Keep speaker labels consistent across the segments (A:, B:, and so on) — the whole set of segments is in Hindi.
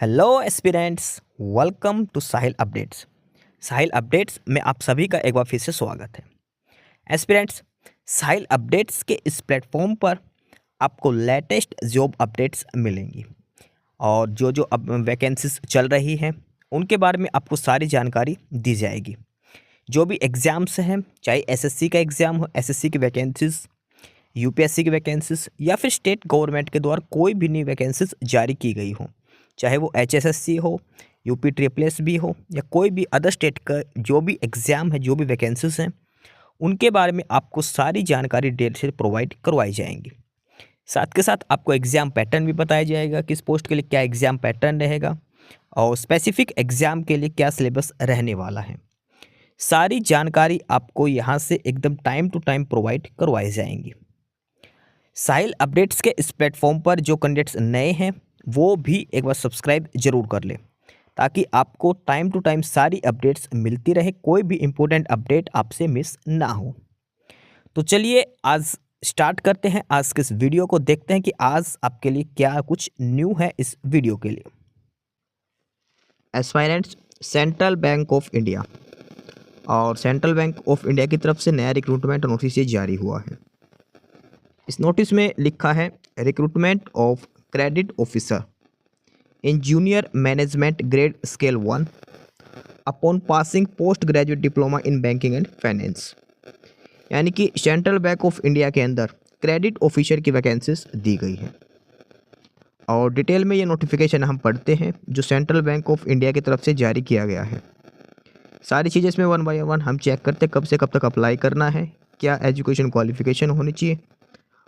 A: Hello aspirants, welcome to Sahil updates. Sahil updates में आप सभी का एक बार फिर से स्वागत है। एस्पिरेंट्स, साहिल अपडेट्स के इस प्लेटफॉर्म पर आपको लेटेस्ट जॉब अपडेट्स मिलेंगी और जो जो अब वैकेंसीज चल रही हैं उनके बारे में आपको सारी जानकारी दी जाएगी। जो भी एग्ज़ाम्स हैं, चाहे एसएससी का एग्ज़ाम हो, एसएससी की वैकेंसीज, यूपीएससी की वैकेंसीज या फिर स्टेट गवर्नमेंट के द्वारा कोई भी नई वैकेंसीज जारी की गई हो, चाहे वो एचएसएससी हो, यूपी ट्रिपल एस भी हो या कोई भी अदर स्टेट का जो भी एग्ज़ाम है, जो भी वैकेंसीज हैं, उनके बारे में आपको सारी जानकारी डिटेल से प्रोवाइड करवाई जाएंगी। साथ के साथ आपको एग्ज़ाम पैटर्न भी बताया जाएगा, किस पोस्ट के लिए क्या एग्ज़ाम पैटर्न रहेगा और स्पेसिफिक एग्ज़ाम के लिए क्या सिलेबस रहने वाला है। सारी जानकारी आपको यहाँ से एकदम टाइम टू टाइम प्रोवाइड करवाई जाएंगी। साहिल अपडेट्स के इस प्लेटफॉर्म पर जो कैंडिडेट्स नए हैं वो भी एक बार सब्सक्राइब जरूर कर लें ताकि आपको टाइम टू टाइम सारी अपडेट्स मिलती रहे, कोई भी इम्पोर्टेंट अपडेट आपसे मिस ना हो। तो चलिए आज स्टार्ट करते हैं आज के इस वीडियो को, देखते हैं कि आज आपके लिए क्या कुछ न्यू है इस वीडियो के लिए। Aspirants, central Bank of India और सेंट्रल बैंक ऑफ इंडिया की तरफ से नया रिक्रूटमेंट नोटिस जारी हुआ है। इस नोटिस में लिखा है recruitment of credit officer in junior management grade scale 1 upon passing post graduate diploma in banking and finance. यानी कि सेंट्रल बैंक ऑफ इंडिया के अंदर क्रेडिट ऑफिसर की वैकेंसीज दी गई है और डिटेल में ये नोटिफिकेशन हम पढ़ते हैं जो सेंट्रल बैंक ऑफ इंडिया की तरफ से जारी किया गया है। सारी चीज़ें इसमें वन बाय वन हम चेक करते हैं, कब से कब तक अप्लाई करना है, क्या एजुकेशन क्वालिफिकेशन होनी चाहिए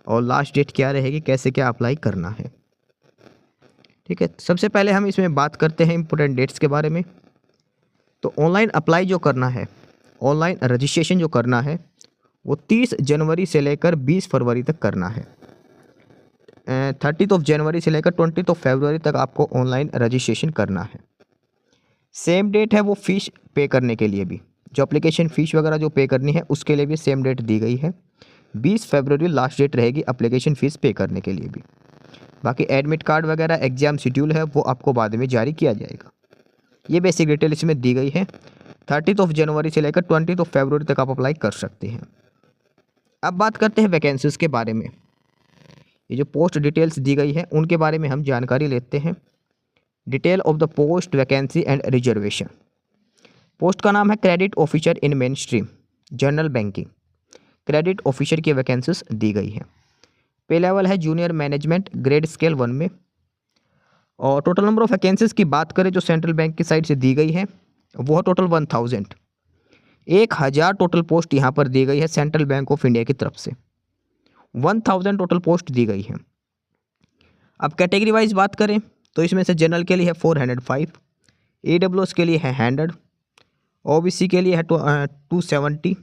A: और लास्ट डेट क्या रहेगी, कैसे क्या अप्लाई करना है। ठीक है, सबसे पहले हम इसमें बात करते हैं इंपॉर्टेंट डेट्स के बारे में। तो ऑनलाइन अप्लाई जो करना है, ऑनलाइन रजिस्ट्रेशन जो करना है वो 30 जनवरी से लेकर 20 फरवरी तक करना है। 30 जनवरी से लेकर 20 फरवरी तक आपको ऑनलाइन रजिस्ट्रेशन करना है। सेम डेट है वो फ़ीस पे करने के लिए भी, जो एप्लीकेशन फ़ीस वगैरह जो पे करनी है उसके लिए भी सेम डेट दी गई है। 20 फरवरी लास्ट डेट रहेगी एप्लीकेशन फ़ीस पे करने के लिए भी। बाकी एडमिट कार्ड वगैरह एग्ज़ाम शेड्यूल है वो आपको बाद में जारी किया जाएगा। ये बेसिक डिटेल इसमें दी गई है। 30 जनवरी से लेकर 20 फरवरी तक आप अप्लाई कर सकते हैं। अब बात करते हैं वैकेंसीज़ के बारे में। ये जो पोस्ट डिटेल्स दी गई है उनके बारे में हम जानकारी लेते हैं। Detail of the post, vacancy and reservation. Post का नाम है क्रेडिट ऑफिसर इन main stream general banking. Credit officer की वैकेंसीज दी गई है। पे लेवल है जूनियर मैनेजमेंट ग्रेड स्केल 1 में। और टोटल नंबर ऑफ वैकेंसीज की बात करें जो सेंट्रल बैंक की साइड से दी गई है वो है टोटल 1000 टोटल पोस्ट यहाँ पर दी गई है सेंट्रल बैंक ऑफ इंडिया की तरफ से। 1000 टोटल पोस्ट दी गई है। अब कैटेगरी वाइज बात करें तो इसमें से जनरल के लिए है 405, EWS के लिए है 100, OBC के लिए है 270,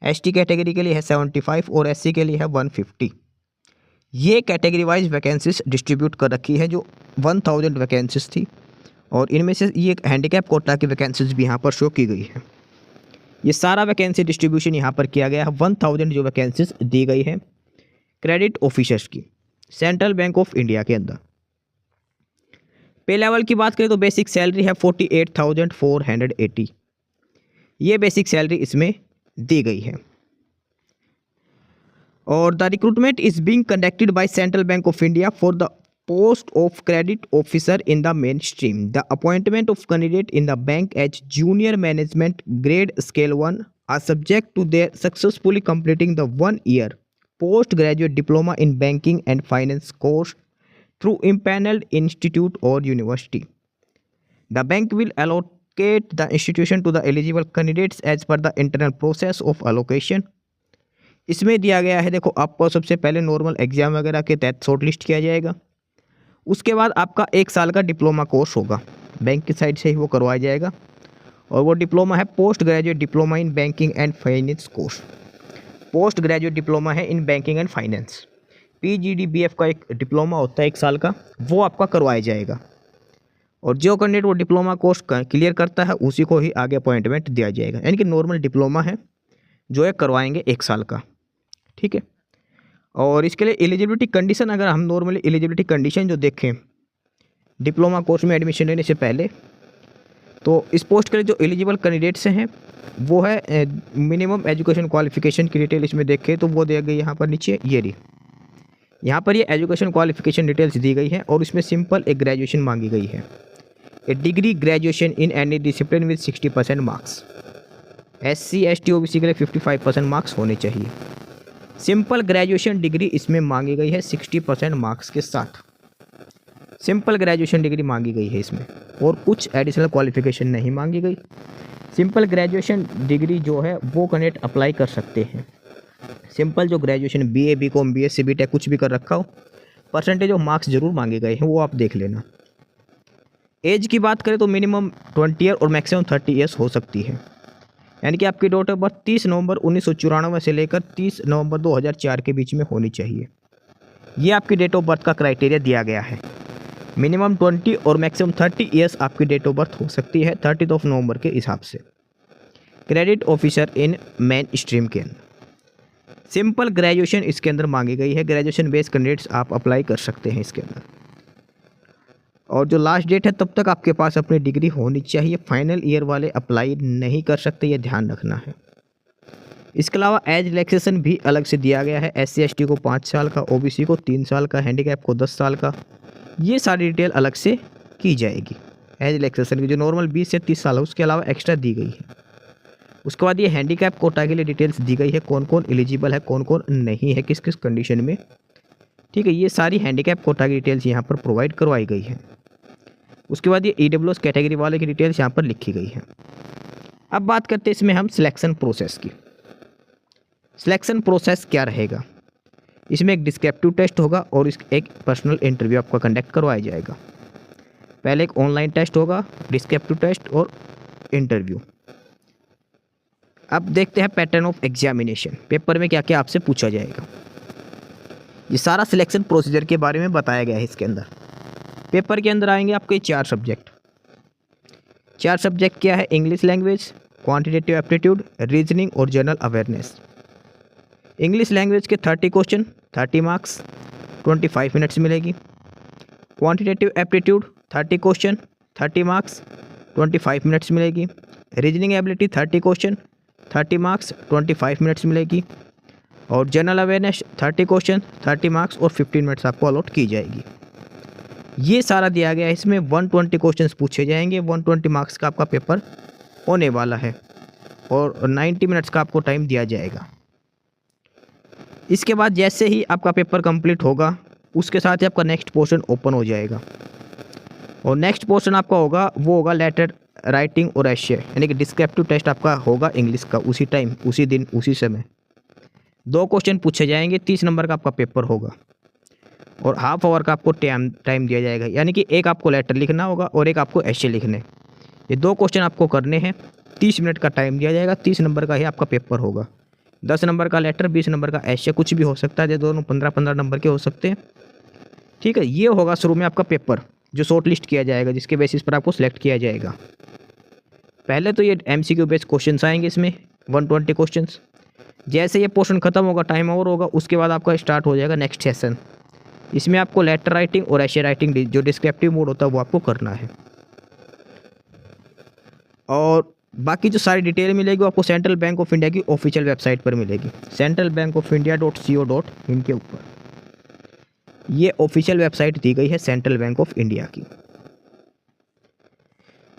A: ST कैटेगरी के लिए है 75 और SC के लिए है 150। ये कैटेगरी वाइज वैकेंसीज डिस्ट्रीब्यूट कर रखी है जो 1000 वैकेंसीज थी और इनमें से ये एक हैंडीकैप कोटा की वैकेंसीज भी यहाँ पर शो की गई है। ये सारा वैकेंसी डिस्ट्रीब्यूशन यहाँ पर किया गया है। 1000 जो वैकेंसीज दी गई है क्रेडिट ऑफिसर्स की सेंट्रल बैंक ऑफ इंडिया के अंदर। पे लेवल की बात करें तो बेसिक सैलरी है 48,480। ये बेसिक सैलरी इसमें दी गई है। और the recruitment is being conducted by Central Bank of India for the post of credit officer in the main stream. The appointment of candidate in the bank as junior management grade scale 1 are subject to their successfully completing the 1 year post graduate diploma in banking and finance course through impaneled institute or university. The bank will allocate the institution to the eligible candidates as per the internal process of allocation. इसमें दिया गया है, देखो आपको सबसे पहले नॉर्मल एग्जाम वगैरह के तहत शॉर्ट लिस्ट किया जाएगा। उसके बाद आपका 1 साल का डिप्लोमा कोर्स होगा, बैंक की साइड से ही वो करवाया जाएगा और वो डिप्लोमा है post graduate diploma in banking and finance course. Post graduate diploma है in banking and finance. PGDBF का एक डिप्लोमा होता है 1 साल का, वो आपका करवाया जाएगा और जो कैंडिडेट वो डिप्लोमा कोर्स क्लियर करता है उसी को ही आगे अपॉइंटमेंट दिया जाएगा। यानी कि नॉर्मल डिप्लोमा है जो है करवाएंगे 1 साल का। ठीक है, और इसके लिए एलिजिबिलिटी कंडीशन, अगर हम नॉर्मली एलिजिबिलिटी कंडीशन जो देखें डिप्लोमा कोर्स में एडमिशन लेने से पहले। तो इस पोस्ट के लिए जो एलिजिबल कैंडिडेट्स हैं वो है मिनिमम एजुकेशन क्वालिफिकेशन की डिटेल इसमें देखें तो वो दी गई यहाँ पर नीचे, ये रही यहाँ पर ये एजुकेशन क्वालिफिकेशन डिटेल्स दी गई है और इसमें सिंपल एक ग्रेजुएशन मांगी गई है, a degree graduation in any discipline with 60% marks. SC ST OBC के लिए 55% मार्क्स होने चाहिए। सिंपल ग्रेजुएशन डिग्री इसमें मांगी गई है 60% मार्क्स के साथ। सिंपल ग्रेजुएशन डिग्री मांगी गई है इसमें, और कुछ एडिशनल क्वालिफिकेशन नहीं मांगी गई। सिंपल ग्रेजुएशन डिग्री जो है वो कैंडिडेट अप्लाई कर सकते हैं। सिंपल जो graduation BA BCom BSc BTech कुछ भी कर रखा हो, परसेंटेज ऑफ मार्क्स जरूर मांगे गए हैं, वो आप देख लेना। एज की बात करें तो मिनिमम 20 ईयर और मैक्सिमम 30 ईयर्स हो सकती है, यानी कि आपकी डेट ऑफ बर्थ 30 नवंबर 1994 से लेकर 30 नवंबर 2004 के बीच में होनी चाहिए। ये आपकी डेट ऑफ बर्थ का क्राइटेरिया दिया गया है। मिनिमम 20 और मैक्सिमम 30 ईयर्स आपकी डेट ऑफ बर्थ हो सकती है 30 नवंबर के हिसाब से। क्रेडिट ऑफिसर इन मेन स्ट्रीम के अंदर सिंपल ग्रेजुएशन इसके अंदर मांगी गई है। ग्रेजुएशन बेस्ड कैंडिडेट्स आप अप्लाई कर सकते हैं इसके अंदर, और जो लास्ट डेट है तब तक आपके पास अपनी डिग्री होनी चाहिए। फाइनल ईयर वाले अप्लाई नहीं कर सकते, ये ध्यान रखना है। इसके अलावा एज रिलैक्सेशन भी अलग से दिया गया है। SC ST को 5 साल का, OBC को 3 साल का, हैंडीकैप को 10 साल का, ये सारी डिटेल अलग से की जाएगी। एज रिलैक्सेशन की जो नॉर्मल 20 से 30 साल है उसके अलावा एक्स्ट्रा दी गई है। उसके बाद ये हैंडीकैप कोटा के लिए डिटेल्स दी गई है, कौन कौन एलिजिबल है, कौन कौन नहीं है, किस किस कंडीशन में। ठीक है, ये सारी हैंडीकैप कोटा की डिटेल्स यहाँ पर प्रोवाइड करवाई गई है। उसके बाद ये EWS कैटेगरी वाले की डिटेल्स यहाँ पर लिखी गई है। अब बात करते हैं इसमें हम सिलेक्शन प्रोसेस की। सिलेक्शन प्रोसेस क्या रहेगा, इसमें एक डिस्क्रिप्टिव टेस्ट होगा और एक पर्सनल इंटरव्यू आपका कंडक्ट करवाया जाएगा। पहले एक ऑनलाइन टेस्ट होगा, डिस्क्रिप्टिव टेस्ट और इंटरव्यू। अब देखते हैं पैटर्न ऑफ एग्जामिनेशन, पेपर में क्या क्या आपसे पूछा जाएगा। ये सारा सिलेक्शन प्रोसीजर के बारे में बताया गया है इसके अंदर। पेपर के अंदर आएंगे आपके 4 सब्जेक्ट। 4 सब्जेक्ट क्या है, English language, quantitative aptitude, reasoning और जनरल अवेयरनेस। इंग्लिश लैंग्वेज के 30 क्वेश्चन 30 मार्क्स 25 मिनट्स मिलेगी। Quantitative aptitude 30 question 30 marks 25 minutes मिलेगी। Reasoning ability 30 question 30 marks 25 minutes मिलेगी। और जनरल अवेयरनेस 30 क्वेश्चन 30 मार्क्स और 15 मिनट्स आपको अलॉट की जाएगी। ये सारा दिया गया है। इसमें 120 क्वेश्चंस पूछे जाएंगे, 120 मार्क्स का आपका पेपर होने वाला है और 90 मिनट्स का आपको टाइम दिया जाएगा। इसके बाद जैसे ही आपका पेपर कंप्लीट होगा उसके साथ ही आपका नेक्स्ट पोर्शन ओपन हो जाएगा, और नेक्स्ट पोर्शन आपका होगा वो होगा लेटर राइटिंग और एशे, यानी कि डिस्क्रिप्टिव टेस्ट आपका होगा इंग्लिश का उसी टाइम, उसी दिन, उसी समय। 2 क्वेश्चन पूछे जाएंगे, 30 नंबर का आपका पेपर होगा और हाफ आवर का आपको टाइम दिया जाएगा, यानी कि एक आपको लेटर लिखना होगा और एक आपको एशे लिखने। ये 2 क्वेश्चन आपको करने हैं, 30 मिनट का टाइम दिया जाएगा, 30 नंबर का ही आपका पेपर होगा। 10 नंबर का लेटर, 20 नंबर का एशे, कुछ भी हो सकता है, ये दोनों 15-15 नंबर के हो सकते हैं। ठीक है, ये होगा शुरू में आपका पेपर जो शॉर्ट लिस्ट किया जाएगा, जिसके बेसिस पर आपको सिलेक्ट किया जाएगा। पहले तो ये MCQ बेस्ड क्वेश्चन आएंगे इसमें 120 क्वेश्चन। जैसे ये पोर्शन खत्म होगा, टाइम ओवर होगा, उसके बाद आपका स्टार्ट हो जाएगा नेक्स्ट सेशन। इसमें आपको लेटर राइटिंग और एशे राइटिंग जो डिस्क्रिप्टिव मोड होता है वो आपको करना है, और बाकी जो सारी डिटेल मिलेगी वो आपको सेंट्रल बैंक ऑफ इंडिया की ऑफिशियल वेबसाइट पर मिलेगी, centralbankofindia.co.in के ऊपर। ये ऑफिशियल वेबसाइट दी गई है सेंट्रल बैंक ऑफ इंडिया की।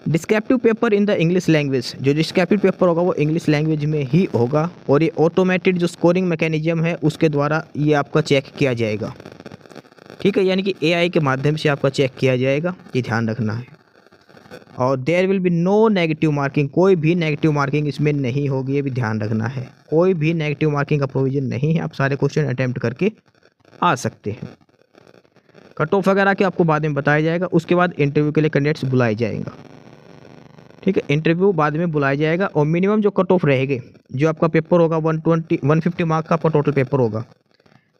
A: Descriptive paper in the English language, जो डिस्क्रिप्टिव पेपर होगा वो इंग्लिश लैंग्वेज में ही होगा, और ये ऑटोमेटेड जो स्कोरिंग मैकेनिज्म है उसके द्वारा ये आपका चेक किया जाएगा। ठीक है, यानी कि AI के माध्यम से आपका चेक किया जाएगा, ये ध्यान रखना है। और there will be no negative marking, कोई भी नेगेटिव मार्किंग इसमें नहीं होगी, ये भी ध्यान रखना है। कोई भी नेगेटिव मार्किंग का प्रोविजन नहीं है, आप सारे क्वेश्चन अटैम्प्ट करके आ सकते हैं। कट ऑफ वगैरह के आपको बाद में बताया जाएगा। उसके बाद इंटरव्यू के लिए कैंडिडेट्स बुलाया जाएगा। ठीक है, इंटरव्यू बाद में बुलाया जाएगा, और मिनिमम जो कट ऑफ रहेंगे, जो आपका पेपर होगा 150 मार्क का आपका टोटल पेपर होगा।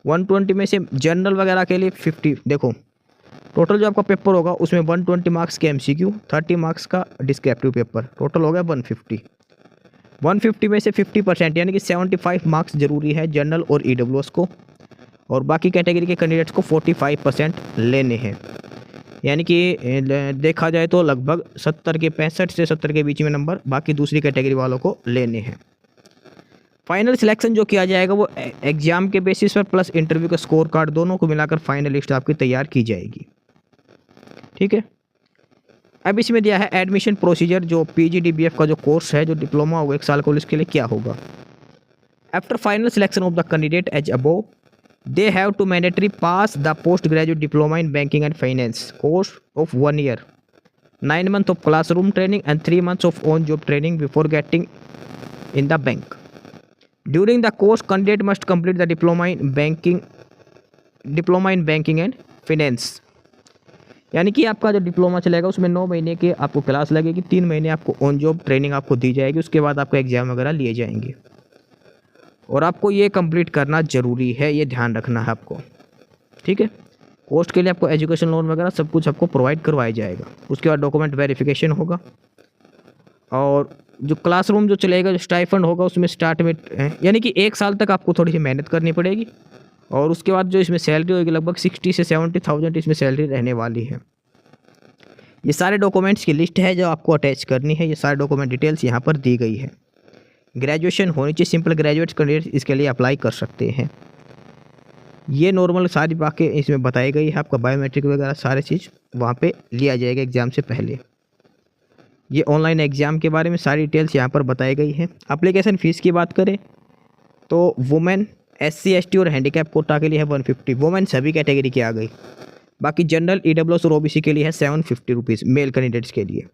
A: 120 में से जनरल वगैरह के लिए 50, देखो टोटल जो आपका पेपर होगा उसमें 120 मार्क्स के MCQ, 30 मार्क्स का डिस्क्रिप्टिव पेपर, टोटल हो गया 150। 150 में से 50% यानी कि 75 मार्क्स जरूरी है जनरल और EWS को, और बाकी कैटेगरी के कैंडिडेट्स को 45% लेने हैं। यानी कि देखा जाए तो लगभग 65 से 70 के बीच में नंबर बाकी दूसरी कैटेगरी वालों को लेने हैं। फाइनल सिलेक्शन जो किया जाएगा वो एग्जाम के बेसिस पर प्लस इंटरव्यू का स्कोर कार्ड दोनों को मिलाकर फाइनल लिस्ट आपकी तैयार की जाएगी। ठीक है, अब इसमें दिया है एडमिशन प्रोसीजर, जो PGDBF का जो कोर्स है, जो डिप्लोमा होगा 1 साल का, उसके लिए क्या होगा। After final selection of the candidate as above, they have to mandatory pass the postgraduate diploma in banking and finance course of 1 year, 9 months of classroom training and 3 months of on-job training before getting in the bank. During the course, candidate must complete the diploma in banking and finance. यानी कि आपका जो डिप्लोमा चलेगा उसमें 9 महीने के आपको क्लास लगेगी, 3 महीने आपको ऑन जॉब ट्रेनिंग आपको दी जाएगी, उसके बाद आपको एग्जाम वगैरह लिए जाएंगे और आपको ये कंप्लीट करना ज़रूरी है, ये ध्यान रखना है आपको। ठीक है, कोर्स के लिए आपको एजुकेशन लोन वगैरह सब कुछ आपको प्रोवाइड करवाया जाएगा। उसके बाद डॉक्यूमेंट वेरिफिकेशन होगा और जो क्लासरूम जो चलेगा, जो स्टाइफंड होगा उसमें स्टार्ट में यानी कि 1 साल तक आपको थोड़ी सी मेहनत करनी पड़ेगी और उसके बाद जो इसमें सैलरी होगी लगभग 60 से 70,000 इसमें सैलरी रहने वाली है। ये सारे डॉक्यूमेंट्स की लिस्ट है जो आपको अटैच करनी है, ये सारे डॉक्यूमेंट डिटेल्स यहाँ पर दी गई है। ग्रेजुएशन होनी चाहिए, सिंपल ग्रेजुएट कैंडिडेट इसके लिए अप्लाई कर सकते हैं। ये नॉर्मल सारी बातें इसमें बताई गई है, आपका बायोमेट्रिक वगैरह सारी चीज़ वहाँ पे लिया जाएगा एग्ज़ाम से पहले। ये ऑनलाइन एग्ज़ाम के बारे में सारी डिटेल्स यहाँ पर बताई गई है। एप्लीकेशन फ़ीस की बात करें तो वुमेन, SC ST और हैंडीकैप कोटा के लिए है 150, वुमेन सभी कैटेगरी की आ गई। बाकी जनरल, EWS और OBC के लिए है 750 रुपीज़ मेल कैंडिडेट्स के लिए।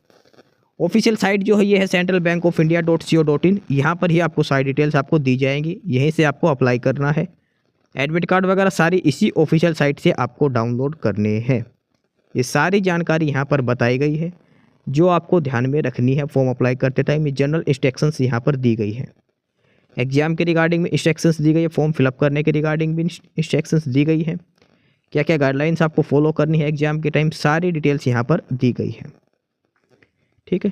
A: ऑफिशियल साइट जो है ये है centralbankofindia.co.in, यहाँ पर ही आपको सारी डिटेल्स आपको दी जाएंगी, यहीं से आपको अप्लाई करना है। एडमिट कार्ड वगैरह सारी इसी ऑफिशियल साइट से आपको डाउनलोड करने हैं। ये सारी जानकारी यहाँ पर बताई गई है जो आपको ध्यान में रखनी है फॉर्म अप्लाई करते टाइम। ये जनरल इंस्ट्रक्शंस यहाँ पर दी गई है, एग्जाम के रिगार्डिंग में इंस्ट्रक्शंस दी गई है, फॉर्म फिलअप करने के रिगार्डिंग भी इंस्ट्रक्शंस दी गई है, क्या क्या गाइडलाइंस आपको फॉलो करनी है एग्जाम के टाइम, सारी डिटेल्स यहाँ पर दी गई है। ठीक है,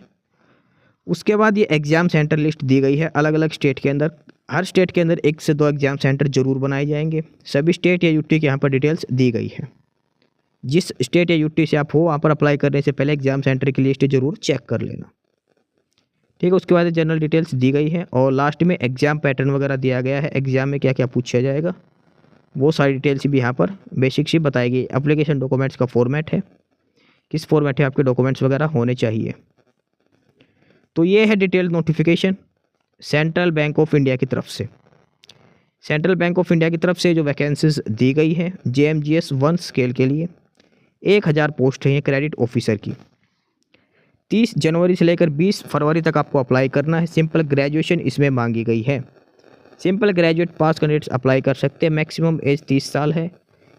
A: उसके बाद ये एग्ज़ाम सेंटर लिस्ट दी गई है अलग अलग स्टेट के अंदर। हर स्टेट के अंदर 1 से 2 एग्ज़ाम सेंटर जरूर बनाए जाएंगे। सभी स्टेट या यूटी के यहाँ पर डिटेल्स दी गई है। जिस स्टेट या यूटी से आप हो वहाँ पर अप्लाई करने से पहले एग्ज़ाम सेंटर की लिस्ट जरूर चेक कर लेना। ठीक है, उसके बाद जनरल डिटेल्स दी गई है और लास्ट में एग्ज़ाम पैटर्न वगैरह दिया गया है, एग्ज़ाम में क्या क्या पूछा जाएगा वो सारी डिटेल्स भी यहाँ पर बेसिक सी बताई गई। एप्लीकेशन डॉक्यूमेंट्स का फॉर्मेट है, किस फॉर्मेट में आपके डॉक्यूमेंट्स वगैरह होने चाहिए। तो ये है detail notification central Bank of India की तरफ से। सेंट्रल बैंक ऑफ इंडिया की तरफ से जो वैकेंसीज दी गई है JMGS 1 स्केल के लिए 1000 पोस्ट है क्रेडिट ऑफिसर की। 30 जनवरी से लेकर 20 फरवरी तक आपको अप्लाई करना है। सिंपल ग्रेजुएशन इसमें मांगी गई है। सिंपल ग्रेजुएट पास कैंडिडेट्स अप्लाई कर सकते हैं। मैक्सिमम एज 30 साल है।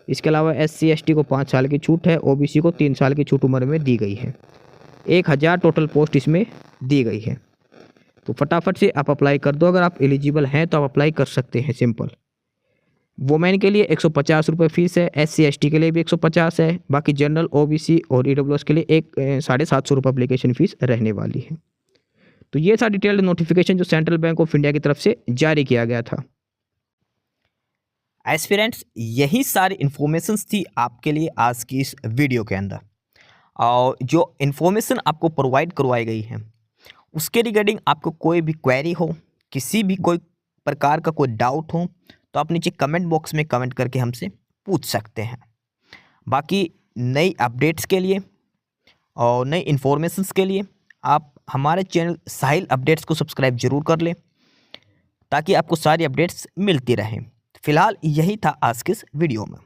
A: इसके अलावा SC ST को 5 साल की छूट है, OBC को 3 साल की छूट उम्र में दी गई है। 1000 टोटल पोस्ट इसमें दी गई है। तो फटाफट से आप अप्लाई कर दो, अगर आप एलिजिबल हैं तो आप अप्लाई कर सकते हैं। सिंपल वुमेन के लिए 150 रुपये फ़ीस है, SC ST के लिए भी 150 है, बाकी जनरल, OBC और EWS के लिए 750 रुपये एप्लीकेशन फ़ीस रहने वाली है। तो ये सारा डिटेल्ड नोटिफिकेशन जो सेंट्रल बैंक ऑफ इंडिया की तरफ से जारी किया गया था। एस्पिरेंट्स, यही सारी इन्फॉर्मेशंस थी आपके लिए आज की इस वीडियो के अंदर। और जो इन्फॉर्मेशन आपको प्रोवाइड करवाई गई है उसके रिगार्डिंग आपको कोई भी क्वेरी हो, किसी भी कोई प्रकार का कोई डाउट हो तो आप नीचे कमेंट बॉक्स में कमेंट करके हमसे पूछ सकते हैं। बाकी नई अपडेट्स के लिए और नई इन्फॉर्मेशंस के लिए आप हमारे चैनल साहिल अपडेट्स को सब्सक्राइब जरूर कर लें ताकि आपको सारी अपडेट्स मिलती रहें। फिलहाल यही था आज के इस वीडियो में।